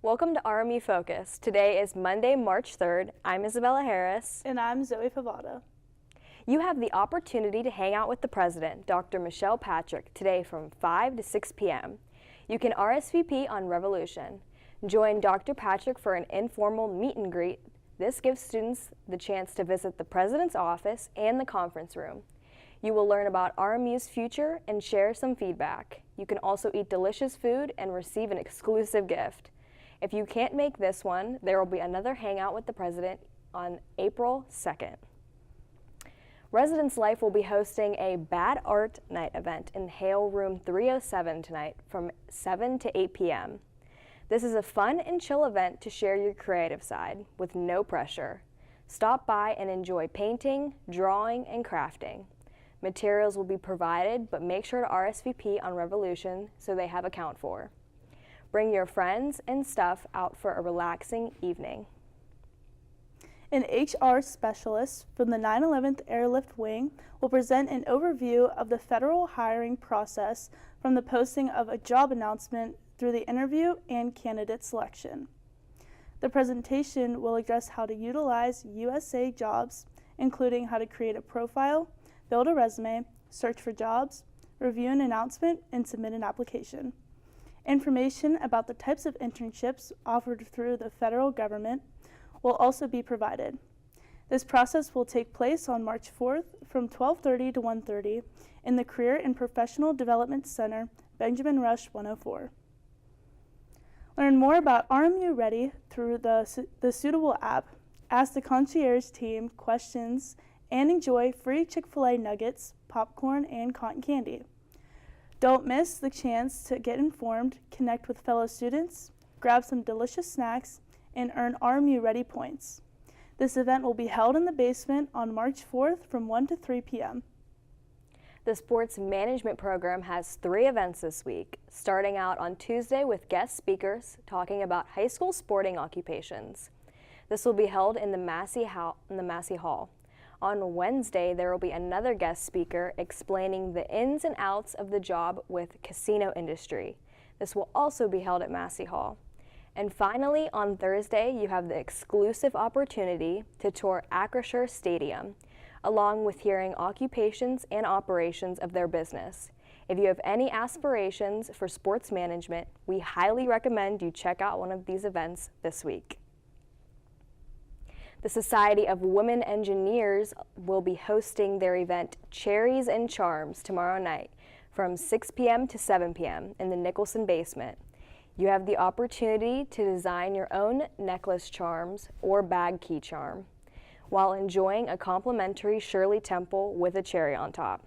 Welcome to RMU Focus. Today is Monday, March 3rd. I'm Isabella Harris. And I'm Zoe Favada. You have the opportunity to hang out with the President, Dr. Michelle Patrick, today from 5 to 6 p.m. You can RSVP on Revolution. Join Dr. Patrick for an informal meet and greet. This gives students the chance to visit the President's office and the conference room. You will learn about RMU's future and share some feedback. You can also eat delicious food and receive an exclusive gift. If you can't make this one, there will be another hangout with the President on April 2nd. Residence Life will be hosting a Bad Art Night event in Hale Room 307 tonight from 7 to 8 p.m. This is a fun and chill event to share your creative side with no pressure. Stop by and enjoy painting, drawing, and crafting. Materials will be provided, but make sure to RSVP on Revolution so they have account for. Bring your friends and stuff out for a relaxing evening. An HR specialist from the 9/11th Airlift Wing will present an overview of the federal hiring process from the posting of a job announcement through the interview and candidate selection. The presentation will address how to utilize USA jobs, including how to create a profile, build a resume, search for jobs, review an announcement, and submit an application. Information about the types of internships offered through the federal government will also be provided. This process will take place on March 4th from 12:30 to 1:30 in the Career and Professional Development Center, Benjamin Rush 104. Learn more about RMU Ready through the Suitable app. Ask the concierge team questions and enjoy free Chick-fil-A nuggets, popcorn, and cotton candy. Don't miss the chance to get informed, connect with fellow students, grab some delicious snacks, and earn RMU Ready points. This event will be held in the basement on March 4th from 1 to 3 p.m. The sports management program has 3 events this week, starting out on Tuesday with guest speakers talking about high school sporting occupations. This will be held in the Massey Hall. On Wednesday, there will be another guest speaker explaining the ins and outs of the job with casino industry. This will also be held at Massey Hall. And finally, on Thursday, you have the exclusive opportunity to tour Acrisure Stadium, along with hearing occupations and operations of their business. If you have any aspirations for sports management, we highly recommend you check out one of these events this week. The Society of Women Engineers will be hosting their event Cherries and Charms tomorrow night from 6 p.m. to 7 p.m. in the Nicholson basement. You have the opportunity to design your own necklace charms or bag key charm while enjoying a complimentary Shirley Temple with a cherry on top.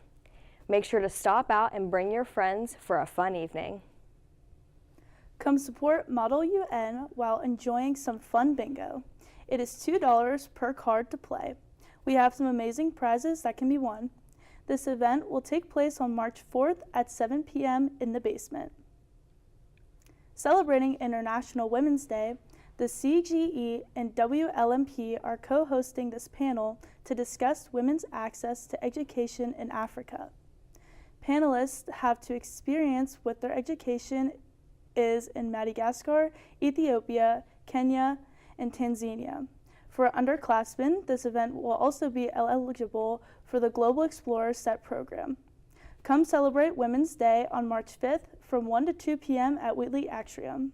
Make sure to stop out and bring your friends for a fun evening. Come support Model UN while enjoying some fun bingo. It is $2 per card to play. We have some amazing prizes that can be won. This event will take place on March 4th at 7 p.m. in the basement. Celebrating International Women's Day, the CGE and WLMP are co-hosting this panel to discuss women's access to education in Africa. Panelists have to experience what their education is in Madagascar, Ethiopia, Kenya, and Tanzania. For underclassmen, this event will also be eligible for the Global Explorer SET program. Come celebrate Women's Day on March 5th from 1 to 2 p.m. at Wheatley Atrium.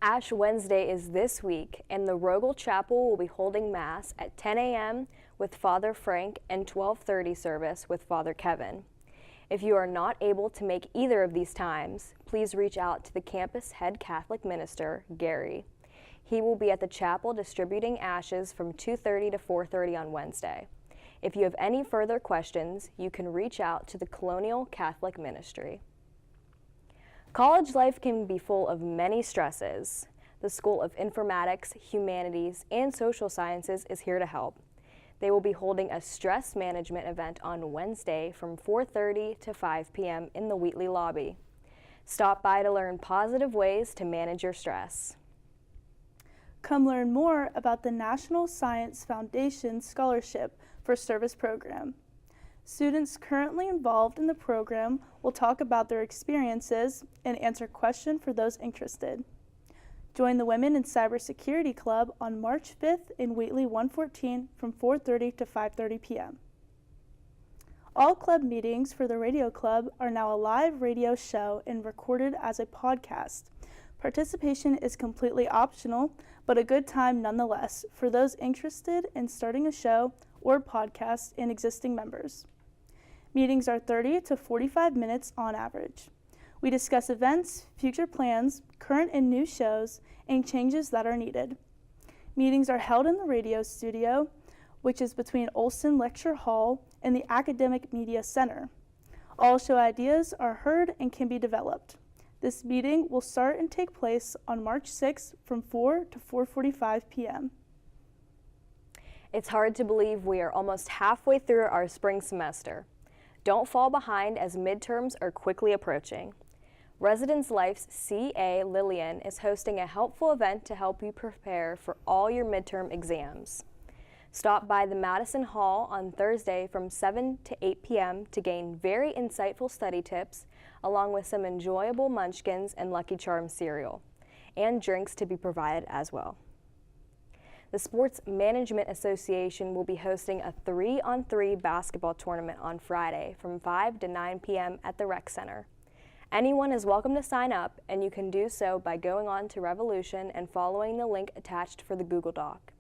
Ash Wednesday is this week, and the Rogel Chapel will be holding Mass at 10 a.m. with Father Frank and 12:30 service with Father Kevin. If you are not able to make either of these times, please reach out to the campus head Catholic minister, Gary. He will be at the chapel distributing ashes from 2:30 to 4:30 on Wednesday. If you have any further questions, you can reach out to the Colonial Catholic Ministry. College life can be full of many stresses. The School of Informatics, Humanities, and Social Sciences is here to help. They will be holding a stress management event on Wednesday from 4:30 to 5 p.m. in the Wheatley lobby. Stop by to learn positive ways to manage your stress. Come learn more about the National Science Foundation Scholarship for Service program. Students currently involved in the program will talk about their experiences and answer questions for those interested. Join the Women in Cybersecurity Club on March 5th in Wheatley 114 from 4:30 to 5:30 p.m. All club meetings for the radio club are now a live radio show and recorded as a podcast. Participation is completely optional, but a good time nonetheless for those interested in starting a show or podcast and existing members. Meetings are 30 to 45 minutes on average. We discuss events, future plans, current and new shows, and changes that are needed. Meetings are held in the radio studio, which is between Olson Lecture Hall and the Academic Media Center. All show ideas are heard and can be developed. This meeting will start and take place on March 6th from 4 to 4:45 p.m. It's hard to believe we are almost halfway through our spring semester. Don't fall behind as midterms are quickly approaching. Residence Life's C.A. Lillian is hosting a helpful event to help you prepare for all your midterm exams. Stop by the Madison Hall on Thursday from 7 to 8 p.m. to gain very insightful study tips, along with some enjoyable munchkins and Lucky Charms cereal, and drinks to be provided as well. The Sports Management Association will be hosting a 3-on-3 basketball tournament on Friday from 5 to 9 p.m. at the Rec Center. Anyone is welcome to sign up, and you can do so by going on to Revolution and following the link attached for the Google Doc.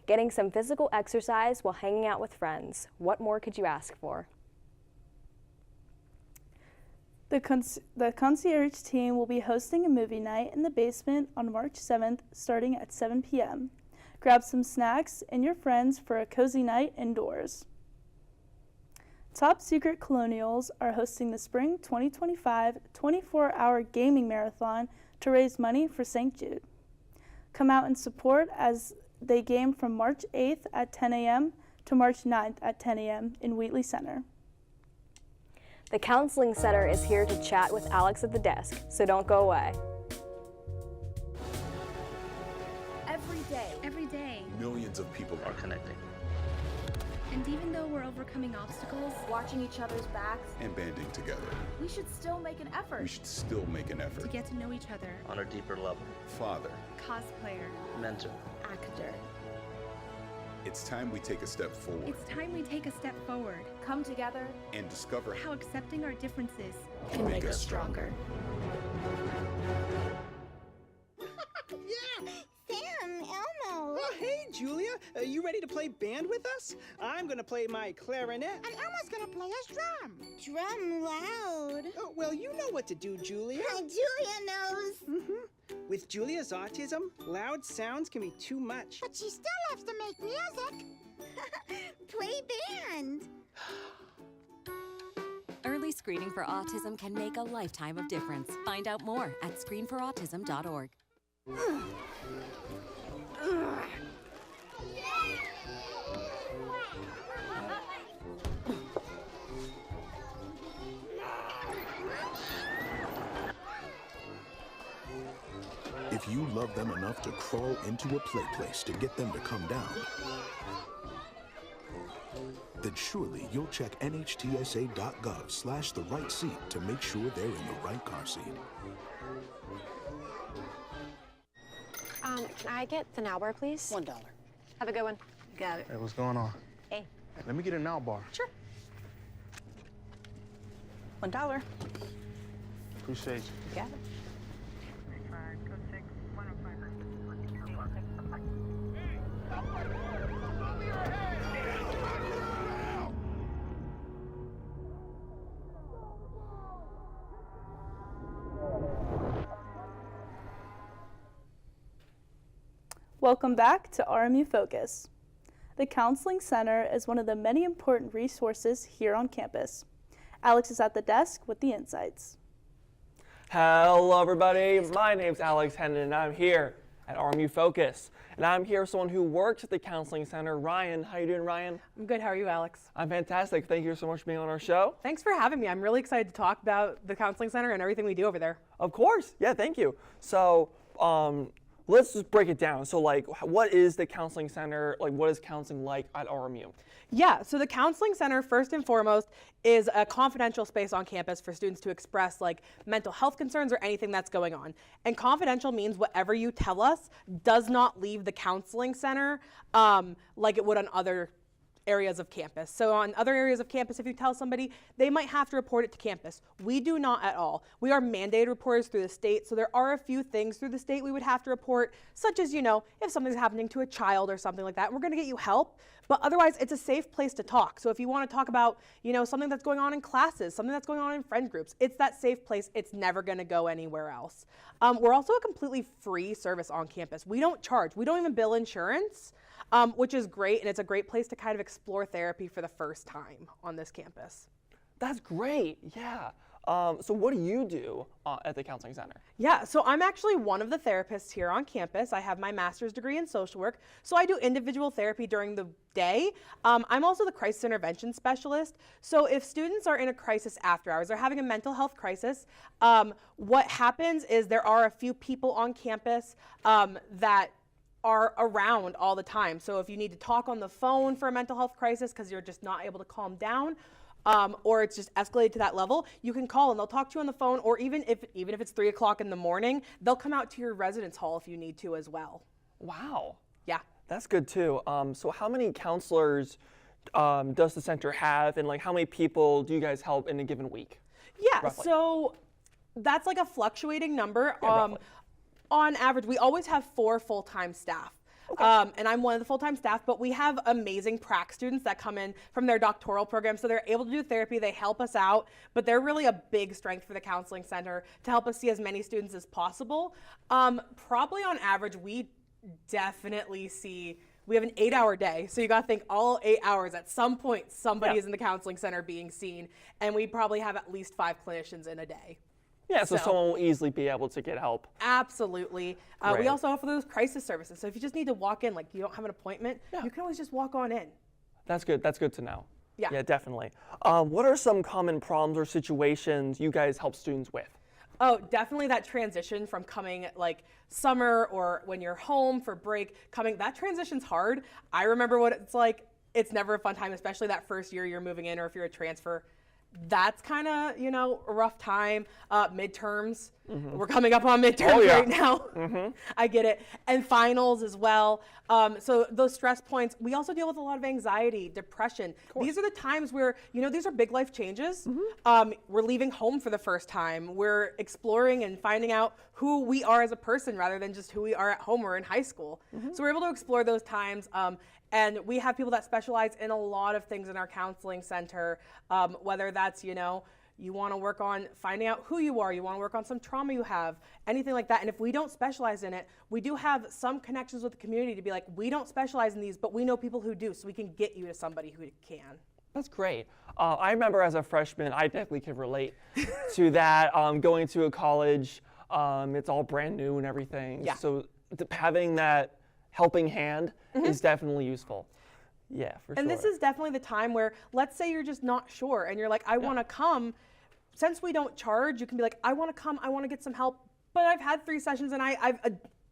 Getting some physical exercise while hanging out with friends. What more could you ask for? The concierge team will be hosting a movie night in the basement on March 7th starting at 7 p.m. Grab some snacks and your friends for a cozy night indoors. Top Secret Colonials are hosting the Spring 2025 24-hour gaming marathon to raise money for St. Jude. Come out and support as they game from March 8th at 10 a.m. to March 9th at 10 a.m. in Wheatley Center. The Counseling Center is here to chat with Alex at the desk, so don't go away. Every day, millions of people are connecting and even though we're overcoming obstacles, watching each other's backs, and banding together. we should still make an effort. We should still make an to effort. get to know each other, on a deeper level. Father, cosplayer, Mentor. actor. it's time we take a step forward It's time we take a step forward. Come together. and discover How accepting our differences can make us stronger. Yeah! Sam, Elmo! Oh, hey, Julia. You ready to play band with us? I'm gonna play my clarinet. And Elmo's gonna play his drum. Drum loud. Oh, well, you know what to do, Julia. Julia knows. With Julia's autism, loud sounds can be too much. But she still loves to make music. Play band. Early screening for autism can make a lifetime of difference. Find out more at screenforautism.org. If you love them enough to crawl into a play place to get them to come down, then surely you'll check nhtsa.gov/the right seat to make sure they're in the right car seat. Can I get the now bar, please? $1. Have a good one. Got it. Hey, what's going on? Hey. Let me get a now bar. Sure. $1. Appreciate you. Got it. Welcome back to RMU Focus. The Counseling Center is one of the many important resources here on campus. Alex is at the desk with the insights. Hello everybody, my name's Alex Hendon and I'm here at RMU Focus. And I'm here with someone who works at the Counseling Center, Ryan. How you doing, Ryan? I'm good, how are you, Alex? I'm fantastic. Thank you so much for being on our show. Thanks for having me. I'm really excited to talk about the Counseling Center and everything we do over there. Of course, yeah, thank you. So, let's just break it down. So like, what is the counseling center? Like, what is counseling like at RMU? Yeah, so the Counseling Center, first and foremost, is a confidential space on campus for students to express like mental health concerns or anything that's going on. And confidential means whatever you tell us does not leave the Counseling Center like it would on other areas of campus. So on other areas of campus, if you tell somebody, they might have to report it to campus. We do not at all. We are mandated reporters through the state, so there are a few things through the state we would have to report, such as, you know, if something's happening to a child or something like that, we're gonna get you help. But otherwise, it's a safe place to talk. So if you want to talk about, you know, something that's going on in classes, something that's going on in friend groups, it's that safe place. It's never going to go anywhere else. We're also a completely free service on campus. We don't charge. We don't even bill insurance, which is great. And it's a great place to kind of explore therapy for the first time on this campus. That's great. Yeah. So what do you do at the Counseling Center? Yeah, so I'm actually one of the therapists here on campus. I have my master's degree in social work, so I do individual therapy during the day. I'm also the crisis intervention specialist. So if students are in a crisis after hours, they're having a mental health crisis, what happens is there are a few people on campus that are around all the time. So if you need to talk on the phone for a mental health crisis because you're just not able to calm down, or it's just escalated to that level, you can call and they'll talk to you on the phone, or even if it's 3 o'clock in the morning, they'll come out to your residence hall if you need to as well. Wow. Yeah. That's good too. So how many counselors does the center have, and like how many people do you guys help in a given week? Yeah, roughly? So that's like a fluctuating number. Yeah, on average, we always have 4 full-time staff. Okay. And I'm one of the full-time staff, but we have amazing prac students that come in from their doctoral program, so they're able to do therapy, they help us out, but they're really a big strength for the Counseling Center to help us see as many students as possible. Probably on average, we definitely see, we have an 8-hour day, so you gotta think all 8 hours, at some point somebody is in the Counseling Center being seen, and we probably have at least 5 clinicians in a day. Yeah, so someone will easily be able to get help. Absolutely. We also offer those crisis services. So if you just need to walk in, like you don't have an appointment, you can always just walk on in. That's good. That's good to know. Yeah. Yeah, definitely. What are some common problems or situations you guys help students with? Oh, definitely that transition from coming like summer or when you're home for break, that transition's hard. I remember what it's like. It's never a fun time, especially that first year you're moving in or if you're a transfer. That's kind of, you know, a rough time. Midterms, we're coming up on midterms right now. I get it. And finals as well. So those stress points, we also deal with a lot of anxiety, depression. These are the times where, you know, these are big life changes. We're leaving home for the first time. We're exploring and finding out who we are as a person rather than just who we are at home or in high school. So we're able to explore those times. And we have people that specialize in a lot of things in our counseling center, whether that's, you know, you want to work on finding out who you are, you want to work on some trauma you have, anything like that. And if we don't specialize in it, we do have some connections with the community to be like, we don't specialize in these, but we know people who do, so we can get you to somebody who can. That's great. I remember as a freshman, I definitely could relate to that. Going to a college, it's all brand new and everything. Yeah. So having that helping hand is definitely useful. Yeah, for sure. And this is definitely the time where, let's say you're just not sure and you're like, I want to come. Since we don't charge, you can be like, I want to come, I want to get some help, but I've had 3 sessions and I've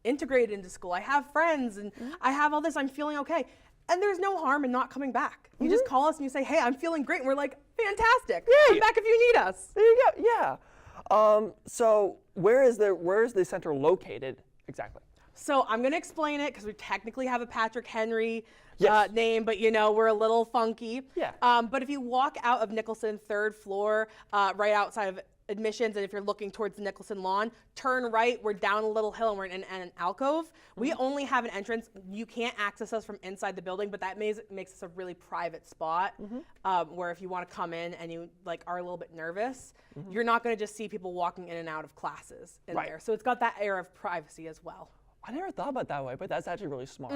integrated into school. I have friends and I have all this, I'm feeling okay. And there's no harm in not coming back. You just call us and you say, hey, I'm feeling great. And we're like, fantastic. Come back if you need us. There you go, yeah. So where is the center located exactly? So I'm going to explain it because we technically have a Patrick Henry name, but you know, we're a little funky. Yeah. But if you walk out of Nicholson, 3rd floor, right outside of admissions, and if you're looking towards the Nicholson lawn, turn right, we're down a little hill and we're in an alcove. We only have an entrance. You can't access us from inside the building, but that makes us a really private spot where if you want to come in and you like are a little bit nervous, you're not going to just see people walking in and out of classes in there. So it's got that air of privacy as well. I never thought about it that way, but that's actually really smart.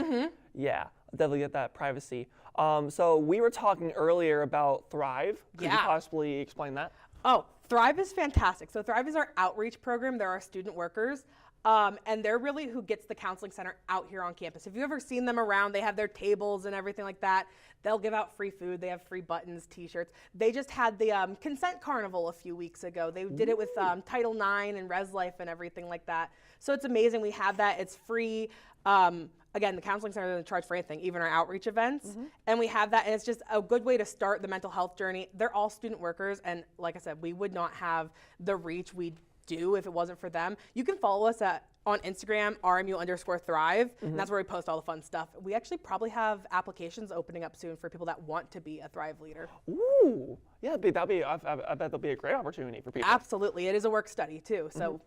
Yeah, definitely get that privacy. So we were talking earlier about Thrive. Could you possibly explain that? Oh, Thrive is fantastic. So Thrive is our outreach program. They're our student workers. And they're really who gets the counseling center out here on campus. If you've ever seen them around, they have their tables and everything like that. They'll give out free food. They have free buttons, t-shirts. They just had the consent carnival a few weeks ago. They did it with Title IX and Res Life and everything like that. So it's amazing. We have that. It's free. Again, the counseling center doesn't charge for anything, even our outreach events. And we have that, and it's just a good way to start the mental health journey. They're all student workers, and like I said, we would not have the reach we do if it wasn't for them. You can follow us on Instagram, RMU_Thrive, and that's where we post all the fun stuff. We actually probably have applications opening up soon for people that want to be a Thrive leader. Ooh, yeah, I bet that'll be a great opportunity for people. Absolutely, it is a work study too, so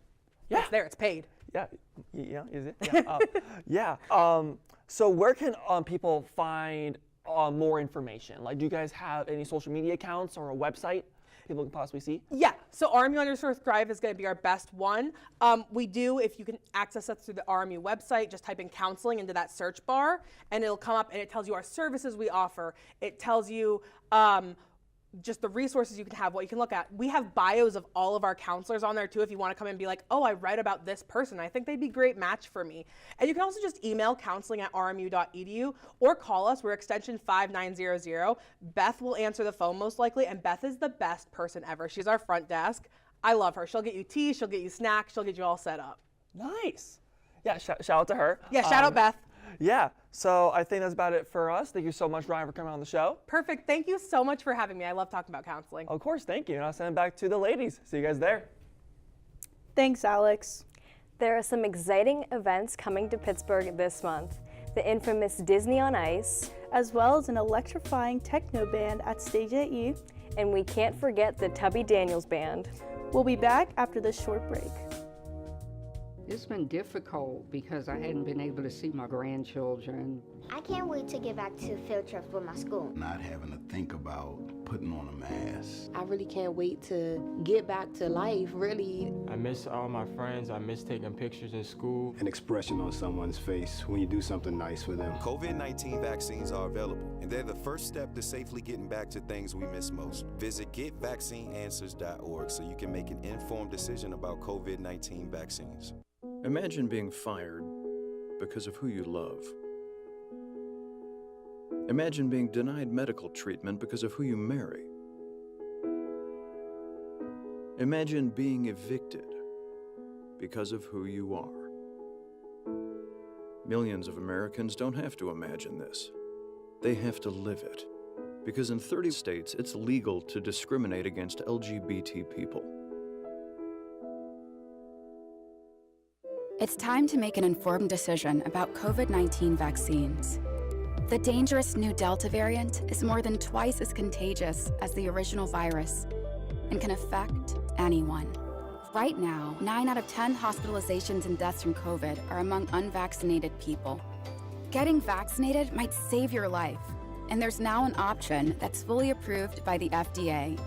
it's there, it's paid. Yeah, is it? Yeah. So where can people find more information? Like, do you guys have any social media accounts or a website people can possibly see? Yeah, so RMU_Thrive is going to be our best one. We do, if you can access us through the RMU website, just type in counseling into that search bar, and it'll come up and it tells you our services we offer. It tells you just the resources you can have, what you can look at. We have bios of all of our counselors on there too if you want to come and be like, oh, I read about this person. I think they'd be a great match for me. And you can also just email counseling@rmu.edu or call us. We're extension 5900. Beth will answer the phone most likely, and Beth is the best person ever. She's our front desk. I love her. She'll get you tea, she'll get you snacks, she'll get you all set up. Nice. Yeah, shout out to her. Yeah, shout out Beth. Yeah, so I think that's about it for us. Thank you so much, Ryan, for coming on the show. Perfect. Thank you so much for having me. I love talking about counseling. Of course, thank you. And I'll send it back to the ladies. See you guys there. Thanks, Alex. There are some exciting events coming to Pittsburgh this month. The infamous Disney on Ice, as well as an electrifying techno band at Stage AE. And we can't forget the Tubby Daniels Band. We'll be back after this short break. It's been difficult because I hadn't been able to see my grandchildren. I can't wait to get back to field trips with my school. Not having to think about putting on a mask. I really can't wait to get back to life, really. I miss all my friends. I miss taking pictures in school. An expression on someone's face when you do something nice for them. COVID-19 vaccines are available, and they're the first step to safely getting back to things we miss most. Visit getvaccineanswers.org so you can make an informed decision about COVID-19 vaccines. Imagine being fired because of who you love. Imagine being denied medical treatment because of who you marry. Imagine being evicted because of who you are. Millions of Americans don't have to imagine this. They have to live it. Because in 30 states, it's legal to discriminate against LGBT people. It's time to make an informed decision about COVID-19 vaccines. The dangerous new Delta variant is more than twice as contagious as the original virus and can affect anyone. Right now, 9 out of 10 hospitalizations and deaths from COVID are among unvaccinated people. Getting vaccinated might save your life, and there's now an option that's fully approved by the FDA.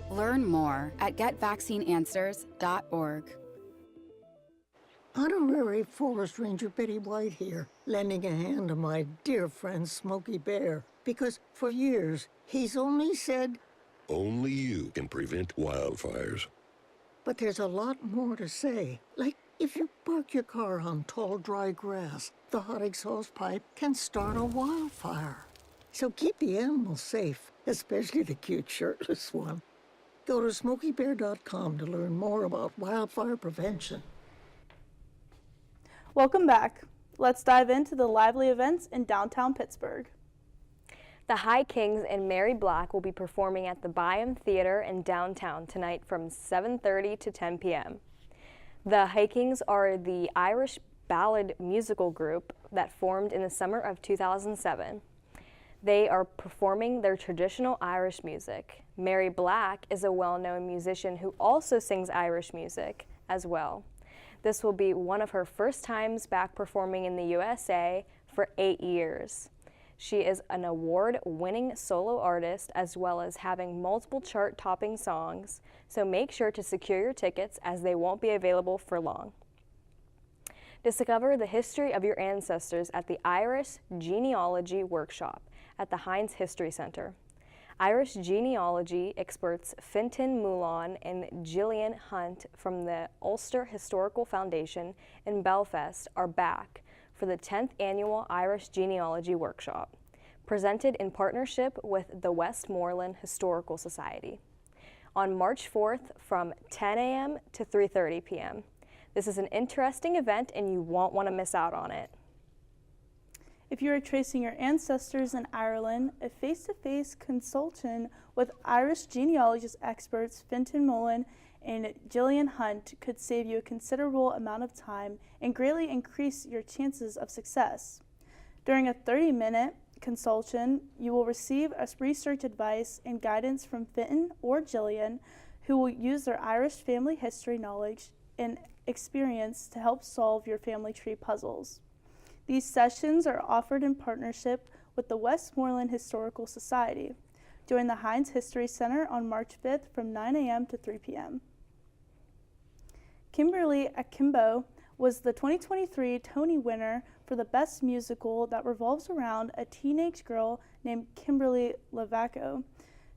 Learn more at getvaccineanswers.org. Honorary Forest Ranger Betty White here, lending a hand to my dear friend Smokey Bear, because for years he's only said, only you can prevent wildfires. But there's a lot more to say. Like, if you park your car on tall, dry grass, the hot exhaust pipe can start a wildfire. So keep the animals safe, especially the cute shirtless one. Go to SmokeyBear.com to learn more about wildfire prevention. Welcome back. Let's dive into the lively events in downtown Pittsburgh. The High Kings and Mary Black will be performing at the Byam Theater in downtown tonight from 7:30 to 10 p.m. The High Kings are the Irish ballad musical group that formed in the summer of 2007. They are performing their traditional Irish music. Mary Black is a well-known musician who also sings Irish music as well. This will be one of her first times back performing in the USA for 8 years. She is an award-winning solo artist as well as having multiple chart-topping songs, so make sure to secure your tickets as they won't be available for long. Discover the history of your ancestors at the Irish Genealogy Workshop at the Heinz History Center. Irish genealogy experts Fintan Moulon and Gillian Hunt from the Ulster Historical Foundation in Belfast are back for the 10th Annual Irish Genealogy Workshop, presented in partnership with the Westmoreland Historical Society, on March 4th from 10 a.m. to 3:30 p.m. This is an interesting event and you won't want to miss out on it. If you are tracing your ancestors in Ireland, a face-to-face consultation with Irish genealogist experts Fintan Moulon and Gillian Hunt could save you a considerable amount of time and greatly increase your chances of success. During a 30-minute consultation, you will receive research advice and guidance from Fintan or Gillian, who will use their Irish family history knowledge and experience to help solve your family tree puzzles. These sessions are offered in partnership with the Westmoreland Historical Society. Join the Heinz History Center on March 5th from 9 a.m. to 3 p.m. Kimberly Akimbo was the 2023 Tony winner for the Best Musical that revolves around a teenage girl named Kimberly Lavaco,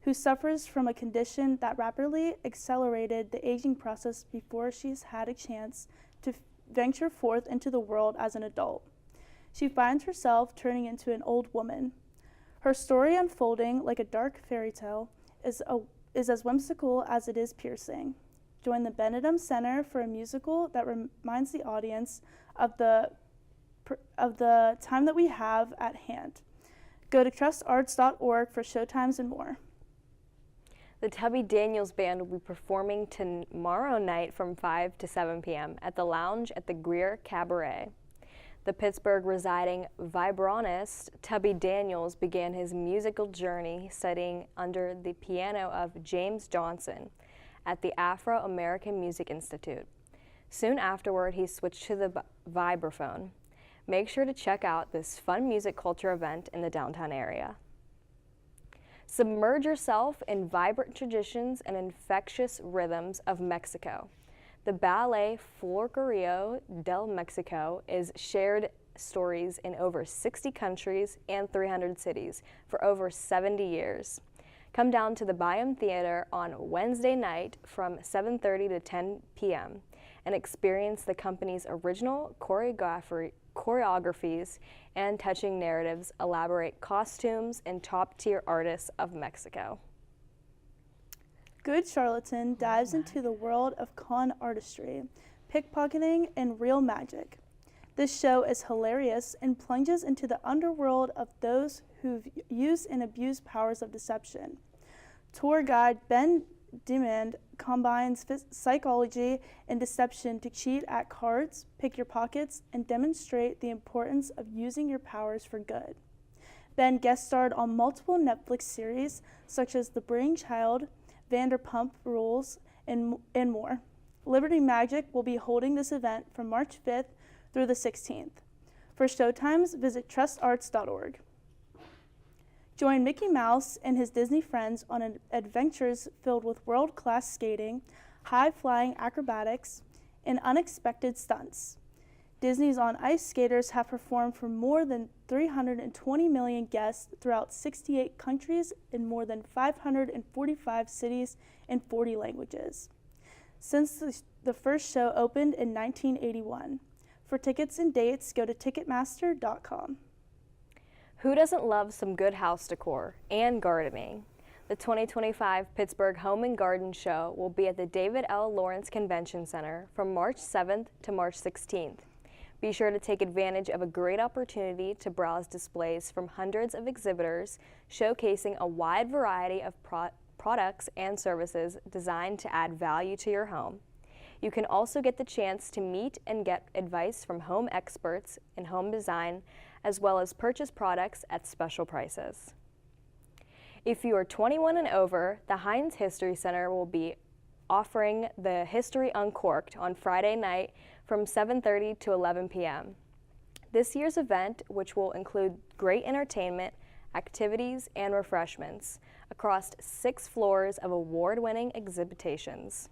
who suffers from a condition that rapidly accelerated the aging process before she's had a chance to venture forth into the world as an adult. She finds herself turning into an old woman. Her story unfolding like a dark fairy tale is as whimsical as it is piercing. Join the Benedum Center for a musical that reminds the audience of the time that we have at hand. Go to trustarts.org for showtimes and more. The Tubby Daniels Band will be performing tomorrow night from 5 to 7 p.m. at the Lounge at the Greer Cabaret. The Pittsburgh residing vibranist Tubby Daniels began his musical journey studying under the piano of James Johnson at the Afro-American Music Institute. Soon afterward, he switched to the vibraphone. Make sure to check out this fun music culture event in the downtown area. Submerge yourself in vibrant traditions and infectious rhythms of Mexico. The Ballet Folclórico del Mexico is shared stories in over 60 countries and 300 cities for over 70 years. Come down to the Byam Theater on Wednesday night from 7:30 to 10 p.m. and experience the company's original choreographies and touching narratives, elaborate costumes, and top-tier artists of Mexico. Good Charlatan dives into the world of con artistry, pickpocketing, and real magic. This show is hilarious and plunges into the underworld of those who've used and abused powers of deception. Tour guide Ben Demand combines psychology and deception to cheat at cards, pick your pockets, and demonstrate the importance of using your powers for good. Ben guest starred on multiple Netflix series such as The Brainchild, Vanderpump Rules, and more. Liberty Magic will be holding this event from March 5th through the 16th. For showtimes, visit trustarts.org. Join Mickey Mouse and his Disney friends on adventures filled with world-class skating, high-flying acrobatics, and unexpected stunts. Disney's On Ice skaters have performed for more than 320 million guests throughout 68 countries in more than 545 cities in 40 languages. Since the first show opened in 1981. For tickets and dates, go to Ticketmaster.com. Who doesn't love some good house decor and gardening? The 2025 Pittsburgh Home and Garden Show will be at the David L. Lawrence Convention Center from March 7th to March 16th. Be sure to take advantage of a great opportunity to browse displays from hundreds of exhibitors showcasing a wide variety of products and services designed to add value to your home. You can also get the chance to meet and get advice from home experts in home design, as well as purchase products at special prices. If you are 21 and over, the Heinz History Center will be offering the History Uncorked on Friday night from 7:30 to 11 p.m. This year's event, which will include great entertainment, activities, and refreshments across 6 floors of award-winning exhibitations.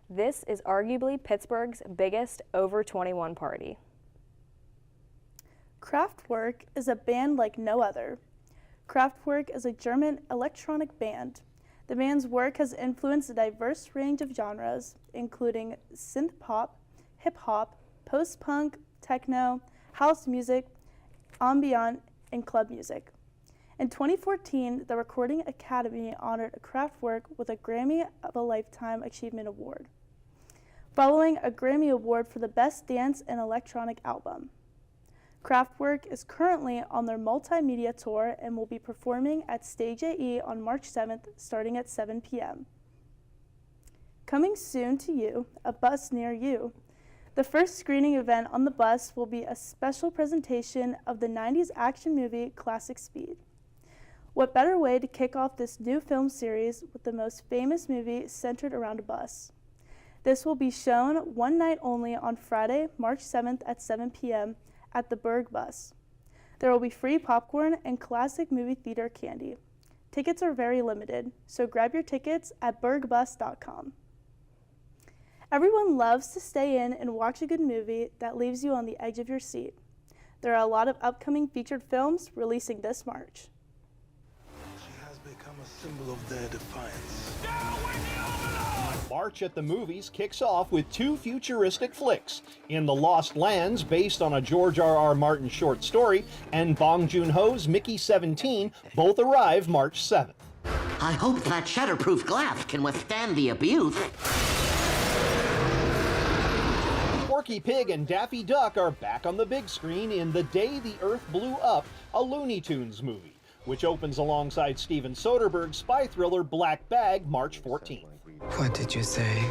This is arguably Pittsburgh's biggest over 21 party. Kraftwerk is a band like no other. Kraftwerk is a German electronic band. The band's work has influenced a diverse range of genres, including synth pop, hip hop, post-punk, techno, house music, ambient, and club music. In 2014, the Recording Academy honored Kraftwerk with a Grammy of a Lifetime Achievement Award, following a Grammy Award for the Best Dance and Electronic Album. Kraftwerk is currently on their multimedia tour and will be performing at Stage AE on March 7th, starting at 7 p.m. Coming soon to you, a bus near you. The first screening event on the bus will be a special presentation of the 90s action movie Classic Speed. What better way to kick off this new film series with the most famous movie centered around a bus? This will be shown one night only on Friday, March 7th at 7 p.m. at the Berg Bus. There will be free popcorn and classic movie theater candy. Tickets are very limited, so grab your tickets at bergbus.com. Everyone loves to stay in and watch a good movie that leaves you on the edge of your seat. There are a lot of upcoming featured films releasing this March. She has become a symbol of their defiance. March at the Movies kicks off with two futuristic flicks. In The Lost Lands, based on a George R.R. Martin short story, and Bong Joon-ho's Mickey 17 both arrive March 7th. I hope that shatterproof glass can withstand the abuse. Porky Pig and Daffy Duck are back on the big screen in The Day the Earth Blew Up, a Looney Tunes movie, which opens alongside Steven Soderbergh's spy thriller Black Bag March 14th. What did you say?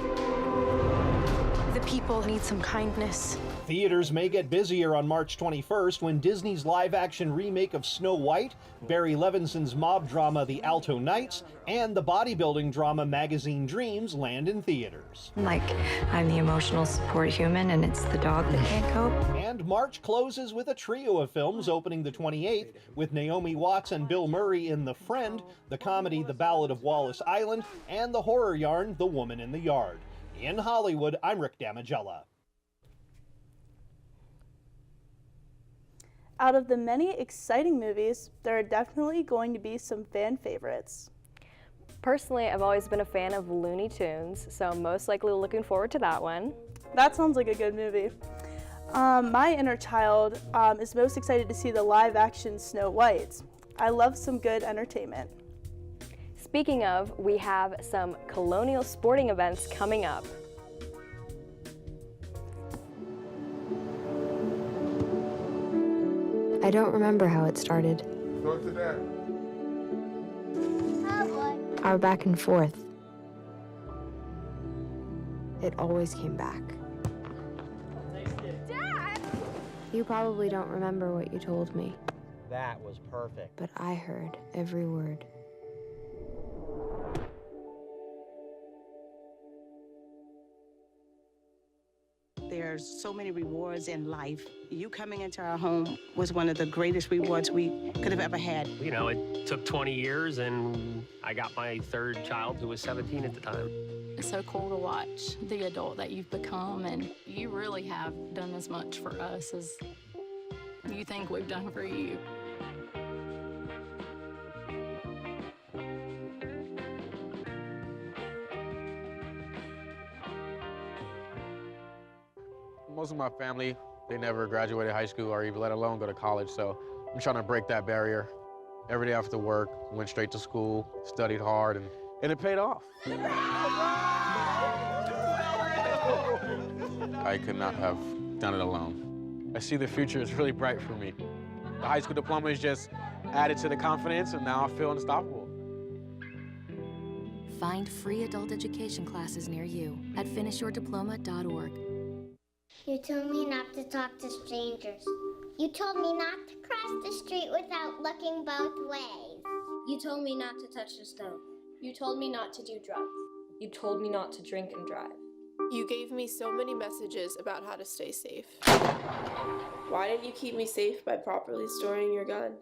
The people need some kindness. Theaters may get busier on March 21st when Disney's live-action remake of Snow White, Barry Levinson's mob drama The Alto Knights, and the bodybuilding drama Magazine Dreams land in theaters. Like, I'm the emotional support human and it's the dog that can't cope. And March closes with a trio of films opening the 28th with Naomi Watts and Bill Murray in The Friend, the comedy The Ballad of Wallace Island, and the horror yarn The Woman in the Yard. In Hollywood, I'm Rick Damigella. Out of the many exciting movies, there are definitely going to be some fan favorites. Personally, I've always been a fan of Looney Tunes, so I'm most likely looking forward to that one. That sounds like a good movie. My inner child is most excited to see the live-action Snow White. I love some good entertainment. Speaking of, we have some colonial sporting events coming up. I don't remember how it started. Go to that. Our back and forth. It always came back. Dad! You probably don't remember what you told me, That was perfect. but I heard every word. There's so many rewards in life. You coming into our home was one of the greatest rewards we could have ever had. You know, it took 20 years, and I got my third child, who was 17 at the time. It's so cool to watch the adult that you've become, and you really have done as much for us as you think we've done for you. Most of my family, they never graduated high school or even let alone go to college, so I'm trying to break that barrier. Every day after work, went straight to school, studied hard, and it paid off. I could not have done it alone. I see the future is really bright for me. The high school diploma is just added to the confidence, and now I feel unstoppable. Find free adult education classes near you at finishyourdiploma.org. You told me not to talk to strangers. You told me not to cross the street without looking both ways. You told me not to touch the stove. You told me not to do drugs. You told me not to drink and drive. You gave me so many messages about how to stay safe. Why didn't you keep me safe by properly storing your gun?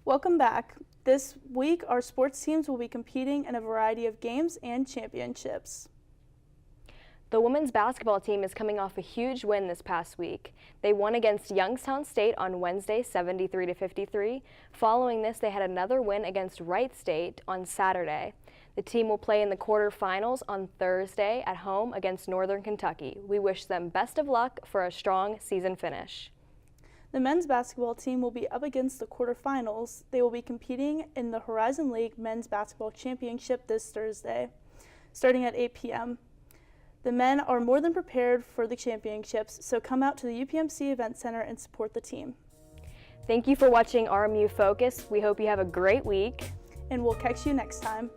Welcome back. This week, our sports teams will be competing in a variety of games and championships. The women's basketball team is coming off a huge win this past week. They won against Youngstown State on Wednesday, 73-53. Following this, they had another win against Wright State on Saturday. The team will play in the quarterfinals on Thursday at home against Northern Kentucky. We wish them best of luck for a strong season finish. The men's basketball team will be up against the quarterfinals. They will be competing in the Horizon League Men's Basketball Championship this Thursday, starting at 8 p.m. The men are more than prepared for the championships, so come out to the UPMC Event Center and support the team. Thank you for watching RMU Focus. We hope you have a great week. And we'll catch you next time.